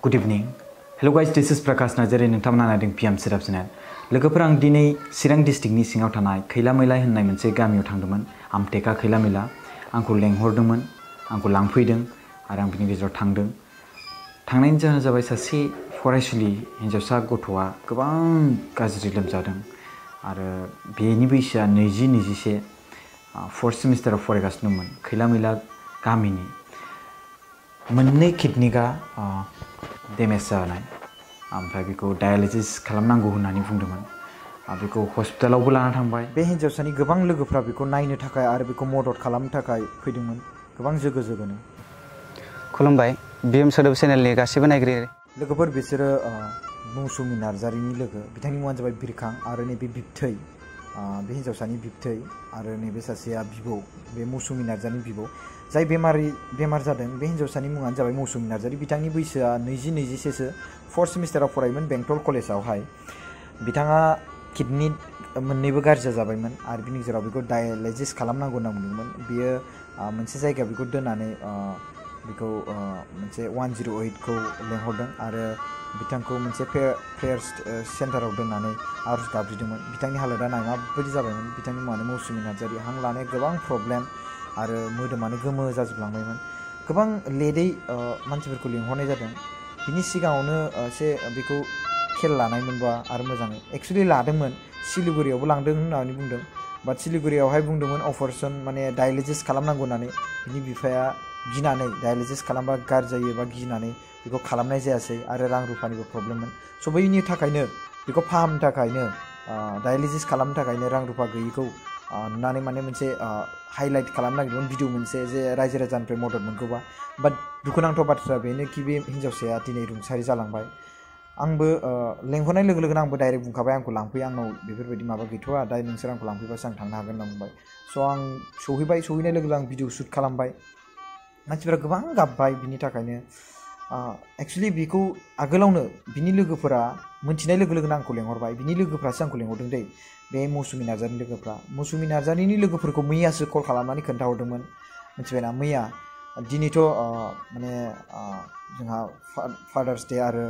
Good evening. Hello guys, this is Prakash Najari नोंथांमोना नायदों PM Setup Channel. लोगोफोर आं दिनै चिरां डिस्ट्रिक्टनि सिङाव थानाय खैलामैला होननाय मोनसे गामियाव थांदोंमोन। आमटेका खैलामैला आंखौ लेंहरदोंमोन, आंखौ लांफैदों आरो आं बिनि गेजेराव थांदों। थांनायनि जाहोना जाबाय सासे फरायसुलि हिनजावसा गथ'आ गोबां गाज्रि लोमजादों आरो बेनि बैसोआ 20-21 फोर्थ सेमिस्टाराव फरायगासिनो दंमोन। खैलामैला गामिनि मोननै किडनिका डेमेज जानाय ओमफ्राय बेखौ डायालिसिस खालामनांगौ होननानै बुंदोंमोन। बेखौ हस्पिटालावबो लाना थांबाय। बे हिनजावसानि गोबां लोगोफ्रा बेखौ नायनो थाखाय आरो बेखौ मदद खालामनो थाखाय फैदोंमोन। गोबां जोगोनो। खुलुमबाय BM सेटअप चेनेलनि गासिबो नायगिरि लोगोफोर, बिसोरो मौसुमि नार्जारिनि लोगो। बिथांनि मुङानो जाबाय बिरखां आरो नैबे बिबथै, बे हिनजावसानि बिबथै आरो नैबे सासेया बिबौ, बे मौसुमि नार्जारिनि बिबौ। जाय बेमार जादों बे हिनजावसानि मुङानो जाबाय मौसुमि नार्जारि। बिथांनि बैसोआ 20-21 फोर्थ सेमिस्टाराव फरायोमोन बेंटल कलेजावहाय। बिथाङा किडनि मोननैबो गाज्रि जाबायमोन आरो बिनि गेजेराव बेखौ डायालिसिस खालामनांगौ होनना बुंदोंमोन। बियो मोनसे जायगायाव बेखौ दोननानै बेखौ मोनसे 108 खौ लेंहरदों आरो बिथांखौ मोनसे प्रेयार सेन्टाराव दोननानै आरज गाबज्रिदोंमोन। बिथांनि हालोदा माबायदि जाबायमोन? बिथांनि मुङानो मौसुमि नार्जारि। हां लानाया गोबां प्रब्लेम आरो मोदोमानो गोमो जाजोबलांबायमोन। गोबां लेटै मानसिफोरखौ लिंहरनाय जादों। बिनि सिगाङावनो एसे बेखौ खेल लानायमोनबा आरो मोजाङै एक्सुवेलि लादोंमोन। सिलिगुरियावबो लांदों होननानै बुंदों, बाट सिलिगुरियावहाय बुंदोंमोन अपारेसन माने डायालिसिस खालामनांगौ होननानै। बिनि बिफाया गिनानै डायालिसिस खालामबा गाज्रि जायो बा गिनानै बेखौ खालामनाय जायासै आरो रां रुफानिबो प्रब्लेममोन। स' बैनि थाखायनो बेखौ फाहामनो थाखायनो डायालिसिस खालामनो थाखायनो रां रुफा गैयैखौ नुनानै माने मोनसे हाइलाइट खालामनो नागिरदोंमोन भिडिअ मोनसे, जे रायजो राजानिफ्राय मदद मोनगौबा। बाट दुखुनांथाव बाथ्रा बेनोखि बे हिनजावसाया दिनै रुंसारि जालांबाय। आंबो लेंहरनाय लोगो लोगोनो आंबो डाइरेक्ट बुंखाबाय आंखौ लांफै, आंनाव बेफोरबायदि माबा गैथ'वा, दा नोंसोर आंखौ लांफैबासो आं थांनो हागोन होनना बुंबाय। स' आं सहैनाय लोगो लोगो आं भिडिअ शुट खालामबाय। मानसिफोरा गोबां गाबबाय बिनि थाखायनो। एक्सुवेलि बेखौ आगोलावनो बिनि लोगोफोरा मोनथिनाय लोगो लोगोनो आंखौ लेंहरबाय। बिनि लोगोफ्रासो आंखौ लेंहरदों दै, बे मौसुमि नार्जारिनि लोगोफ्रा। मौसुमि नार्जारिनि लोगोफोरखौ मैयासो कल खालामनानै खोन्थाहरदोंमोन, मिथिबायना? मैया। दिनैथ' माने जोंहा फादार्स डे आरो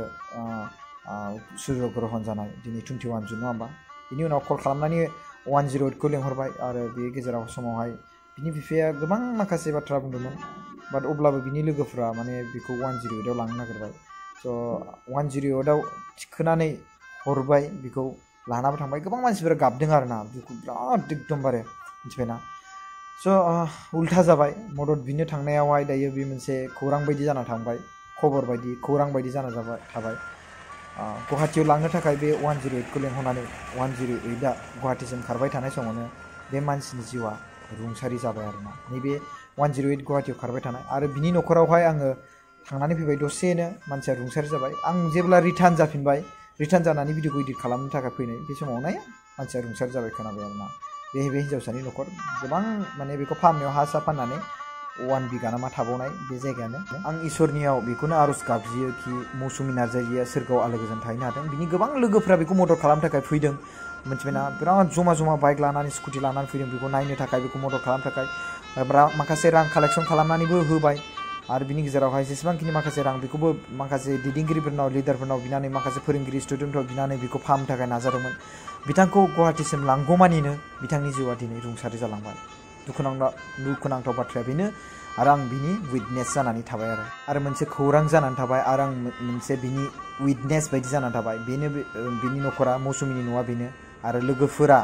सुर्य ग्रहन जानाय दिनै 21 जुन, नङा होमबा? बिनि उनाव कल खालामनानै 108 खौ लेंहरबाय आरो बे गेजेराव समावहाय बिनि बिफाया गोबां माखासे बाथ्रा बुंदोंमोन, बाट अब्लाबो बिनि लोगोफ्रा माने बेखौ 108 आव लांनो नागिरबाय। स' 108 आव थिखोनानै हरबाय, बेखौ लानाबो थांबाय। गोबां मानसिफोरा गाबदों आरो ना, दुखु बिराद एकदमबारे, मिथिबायना? स' उल्था जाबाय। मदद बिनो थांनायावहाय दायो बे मोनसे खौरां बायदि जाना थांबाय, खौरां बायदि जाना थाबाय। गुवाहाटियाव लांनो थाखाय बे 108 खौ लेंहरनानै 108आ गुवाहाटिसिम खारबाय थानाय समावनो बे मानसिनि जिउआ रुंसारि जाबाय आरोना। नैबे 108 गुवाहाटियाव खारबाय थानाय आरो बिनि न'खरावहाय आङो थांनानै फैबाय। दसेनो मानसिया रुंसारि जाबाय। आं जेब्ला रिटार्न जानानै भिडिअखौ इडिट खालामनो थाखाय फैनाय, बे समावनो मानसिया रुंसारि जाबाय खोनाबाय आरोना। बे हिनजावसानि न'खर गोबां माने बेखौ फाहामनायाव हा फाननानै 1 बिगा नामा थाबावनाय बे जायगायानो। आं इसोरनियाव बेखौनो आरज गाबज्रियो कि मौसुमि नार्जारिया सोरगोआव आलो गोजोन थाहैनो हाथों। बिनि गोबां लोगोफ्रा बेखौ मदद खालामनो थाखाय फैदों, मिथिबायना? बिराद जमा बाइक लानानै स्कुटि लानानै फैदों बेखौ नायनो थाखाय, बेखौ मदद खालामनो थाखाय। माखासे रां कालेक्सन खालामनानैबो होबाय आरो बिनि गेजेरावहाय जेसेबांखिनि माखासे रां, बेखौबो माखासे दैदेनगिरिफोरनाव, लिडारफोरनाव बिनानै, माखासे फोरोंगिरि स्टुडेन्टफोराव बिनानै बेखौ फाहामनो थाखाय नाजादोंमोन। बिथांखौ गुवाहाटिसिम लांगौमानिनो बिथांनि जिउआ दिनै रुंसारि जालांबाय। दुखुनांथाव बाथ्राया बेनो आरो आं बिनि उइटनेस जानानै थाबाय आरो मोनसे खौरां जानानै थाबाय आरो आं मोनसे बिनि उइटनेस बायदि जानानै थाबाय। बेनो बिनि न'खरा, मौसुमिनि न'आ बेनो आरो लोगोफोरा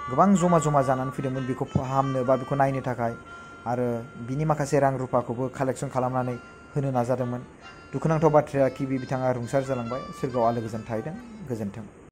गोबां जमा जानानै फैदोंमोन बेखौ फाहामनो बा बेखौ नायनो थाखाय आरो बिनि माखासे रां रुफाखौबो कालेक्सन खालामनानै होनो नाजादोंमोन। दुखुनांथाव बाथ्राया कि बिथाङा रुंसारि जालांबाय। सोरगोआव आलो गोजोन थाहैथों। गोजोन्थों।